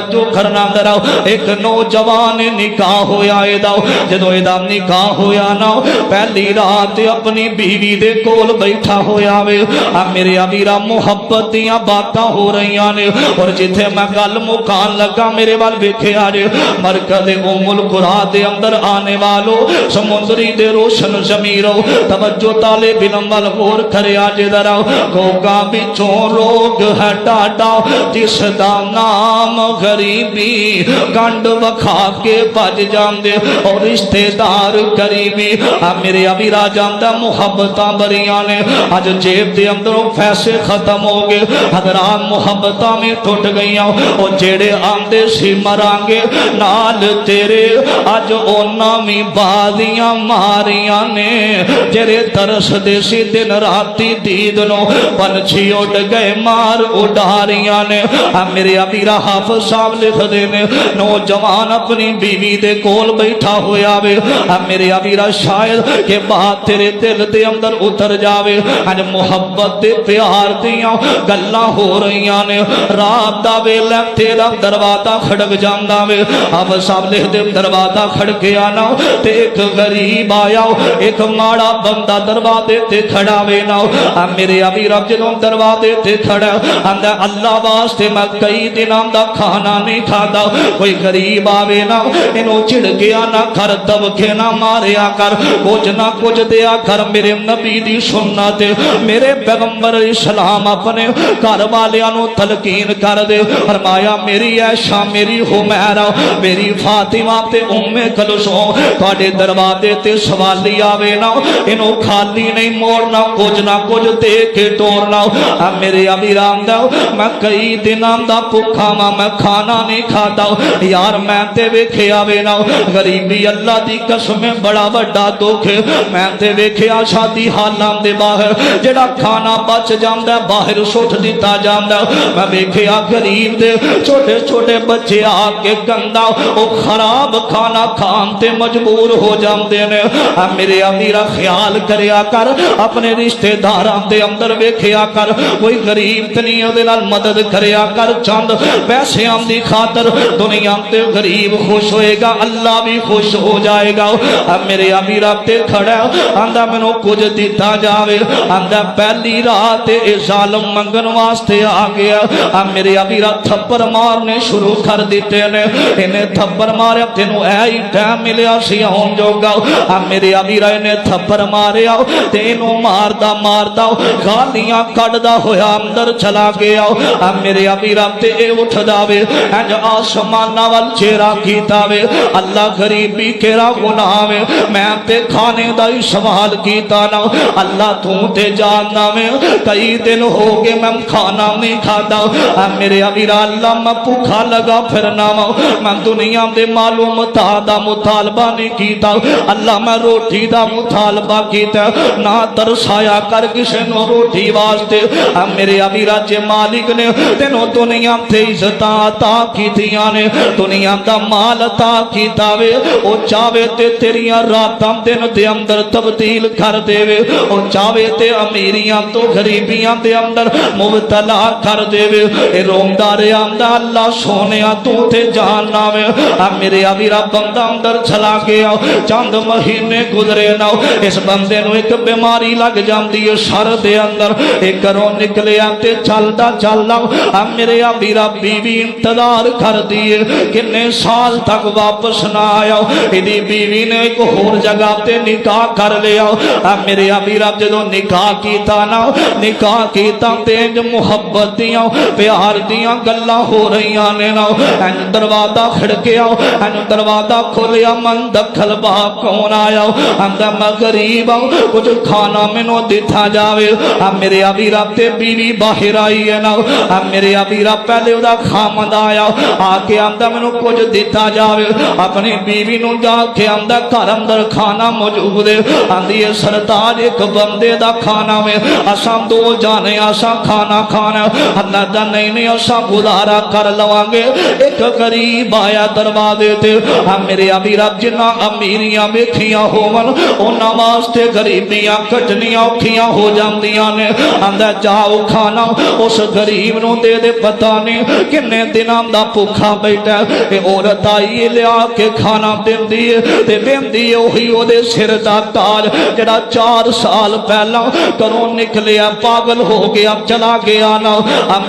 जो करना दराओ एक नौजवान निकाह होया एदा जदों एदा निकाह होया ना पहली रात अपनी बीवी दे कोल बैठा होया वे मेरे अमीरा मुहब्बत दियां बातां हो रही ने और जिथे मैं गल मुकान लगा मेरे वाल वेख्या जे मरकज उम्मुल कुरा दे अंदर आने वालो समुद्री दे रोशन जमीरो तवज्जो ताले बिलम वाल गौर करया जे दरा गोगा बिचों रोग है डाडा जिसदा नाम गरीबी गंड वखा के भज जांदे और रिश्तेदार गरीबी मेरे अमीरा जांदा मुहब्बतां बरियां ने अज जेब दे अंदरों पैसे खत्म हो गए हज़रात मुहब्बतां में टुट गईयां और जेड़े आंदे सी मरांगे नाल तेरे अज ओना भी बादियां मारियां ने जेड़े तरसदे सी दिन राती दीद नो पंछी उड़ गए मार उडारियां ने मेरे अमीरा हाफिज साहब लिखदे ने नौजवान अपनी बीवी दे कोल बैठा होया वे मेरे अमीरा शायद के बात तेरे दिल दे अंदर उतर जावे अज मुहब्बत दे प्यार दियां गल्लां हो रहीयां ने रात दा वेला तेरा दरवाजा खड़क जांदा वे अब सब लिखदे दरवाजा खड़किया ना ते एक गरीब आया एक माड़ा बंदा दरवाजे ते खड़ा वे ना मेरे अमीरा जदों दरवाजे ते खड़ा आंदा अल्लाह वास्ते मैं कई दिनां दा खाना नहीं खाता कोई गरीब आवे ना इनू झिड़किया ना कर दबके ना मारिया कर कुछ ना कुछ दिया कर मेरे नबी दी सुन्नत मेरे पैगंबर इस्लाम अपने घर वालियां नू तलकीन कर दे फरमाया मेरी ऐशा मेरी हुमैरा मेरी फातिमा ते उम्मे कुलसूम तुहाडे दरवाजे ते सवाली आवे ना इनू खाली नहीं मोड़ना कुछ ना कुछ दे के टोरना मेरे अमीरा आंदा मैं कई दिनां दा भुखा वां मैं खाना नहीं खाता यार मैं ते वेखिया वे ना गरीबी अल्लाह दी कसम बड़ा वड्डा दुख मैं ते वेखिया शादी हालां दे बाहर जेड़ा खाना बच जांदा बाहर सुट दिता जांदा मैं वेखिया गरीब दे छोटे छोटे बच्चे आके गंदा ओ खराब खाना खान ते मजबूर हो जांदे ने मेरे अमीरा ख्याल करया कर अपने रिश्तेदारां दे अंदर वेखिया कर कोई गरीब ते नहीं ओदे नाल मदद करया कर चंद पैसियां दी खातर दुनिया ते गरीब खुश होएगा अल्लाह भी खुश हो जाएगा मेरे अमीरा ते खड़ा आंदा मैनू कुछ दिता जावे आंदा पहली रात ए जालम मंगन वास्ते आ गया मेरे अमीरा थप्पड़ मारने शुरू कर दिते ने इन्हें थप्पड़ मारे तेनू ऐ ही टाइम मिलिया सी आउण जोगा मेरे अमीरा इन्हें थप्पड़ मारिया ते इनू मारदा मारदा गालियां कढदा होया अंदर चला गया मेरे अमीरा ते ए उठ जावे इंज आसमाना वल चेहरा कीता वे अल्लाह गरीबी केरा गुनाह वे मैं ते खाने दा ही सवाल कीता ना अल्लाह तू ते जानना वे कई दिन हो गए मैं खाना नहीं खाता मेरे अमीरा अल्लाह मैं भूखा लगा फिरना वा मैं दुनिया दे मालूम दा मुतालबा नहीं कीता अल्लाह मैं रोटी दा मुतालबा कीता ना तरसाया कर किसे नो रोटी वास्ते मेरे अमीरा जे मालिक ने तेनों दुनिया ते इज्जत अता कीतियां ने दुनिया दा माल अता कीता वे ओ चावे ते तेरियां रातां दिन दे अंदर तब्दील कर देवे ओ चावे ते अमीरियां तो गरीबियां दे अंदर मुबतला कर देवे ए रोंदा रहा आंदा अल्लाह सोनिया तू ते जानना वे मेरे अमीरा बंदा अंदर चला गया चंद महीने गुजरे ना इस बंदे नू एक बीमारी लग जाती है सर दे अंदर एक घरों निकलिया ते चलदा चलदा मेरे अमीरा बीवी इंतजार कर दी है किन्ने साल तक वापस ना आया इदी बीवी ने एक होर जगह ते निकाह कर लिया मेरे अमीरा जदों निकाह कीता ना निकाह कीता ते मुहब्बत दियां प्यार दियां गल्लां हो रही ने ना दरवाजा खड़किया दरवाजा खोलिया मन दखल बा कौन आया आंदा मैं गरीब हूं कुछ खाना मैनू दिता जावे मेरे अमीरा ते बीवी बाहर आई है ना मेरे अमीरा पहले उदा खामद आया आके आंदा मैनू कुछ दिता जावे अपनी बीवी नू जाके आंदा घर अंदर खाना मौजूद है आंदी है सरताज एक बंदे दा खाना में असा दो जाने असा खाना खाना अल्लाह दा नहीं नहीं असा गुजारा कर लवांगे एक गरीब आया दरवाजे ते मेरे अमीरा जिन्ना अमीरियां वेखियां होवन उन्हां वास्ते गरीबियां कटनियां औखियां हो जांदियां ने आंदा जाओ खाना उस गरीब नू दे दे पता नहीं किन्ने दिन दिनों का भुखा बैठा है औरत आई लिया के खाना देंदी है ते देंदी ओही ओदे सिर दा ताज जड़ा 4 साल पहला घरों निकलिया पागल हो गया चला गया ना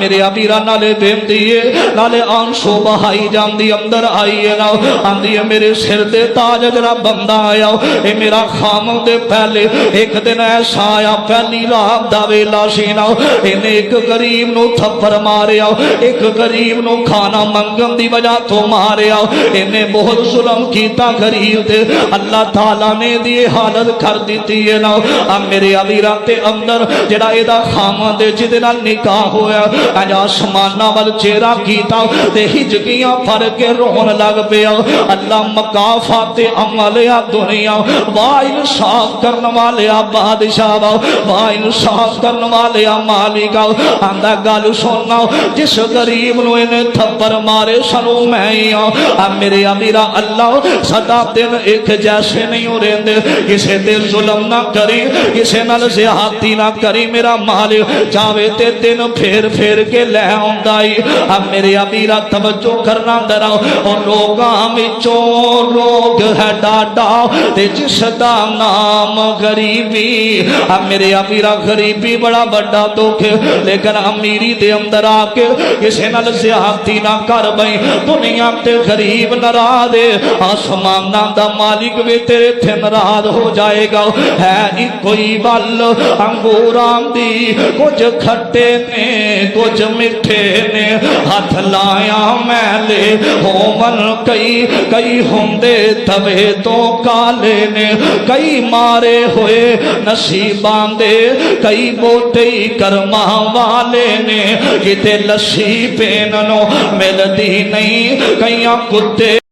मेरे अमीरा नाले देंदी है नाले आंसू बहाई जाती अंदर आई है ना आंदी है मेरे सिर दे ताज जरा बंदा आया ये मेरा खामद पहले एक दिन ऐसा आया पहली रात दा वेला सी ना इन्हें एक गरीब नू थप्पड़ मारिया एक गरीब नू खाना मंगन दी वजह तो मारिया इन्हें बहुत जुल्म किया गरीब ते अल्लाह ताला ने दी हालत कर दी है ना मेरे अमीरा ते अंदर जड़ा एदा खामद जिदे नाल निकाह होया अज आसमाना वाल चेहरा कीता ते हिजकियां फड़ के रोन लग पिया अल्लाह मकाफा ते अमलिया दुनिया वाह इंसाफ करने वाले बादशाह वाह इंसाफ करने वाले मालिक आंदा गल सुनना जिस गरीब नू इन्हें थप्पड़ मारे सानू मैं ही मेरे अमीरा अल्लाह सदा दिन एक जैसे नहीं हो रहे किसी ते जुल्म ना करी किसी नाल ज़्यादती ना करी मेरा मालिक चाहे ते दिन फेर फेर के लै आउंदा ही मेरे अमीरा तवज्जो करना दरा और लोगां विचों लोग है डाडा ते जिसदा नाम गरीबी मेरे अमीरा गरीबी बड़ा बड़ा दुख लेकिन अमीरी दे अंदर आके किसी नाल ज़्यादती ना कर बई दुनिया ते गरीब नाराज आसमाना दा मालिक भी तेरे थे नाराज हो जाएगा है कोई बल अंगूरां दी कुछ खट्टे ने कुछ मिठे ने हाथ लाया मैले होवन कई कई होंदे तवे तो काले ने कई मारे हुए नसीबां दे कई बोटे कर्मा वाले ने किते लस्सी पीन नो मिलदी नहीं कई कुत्ते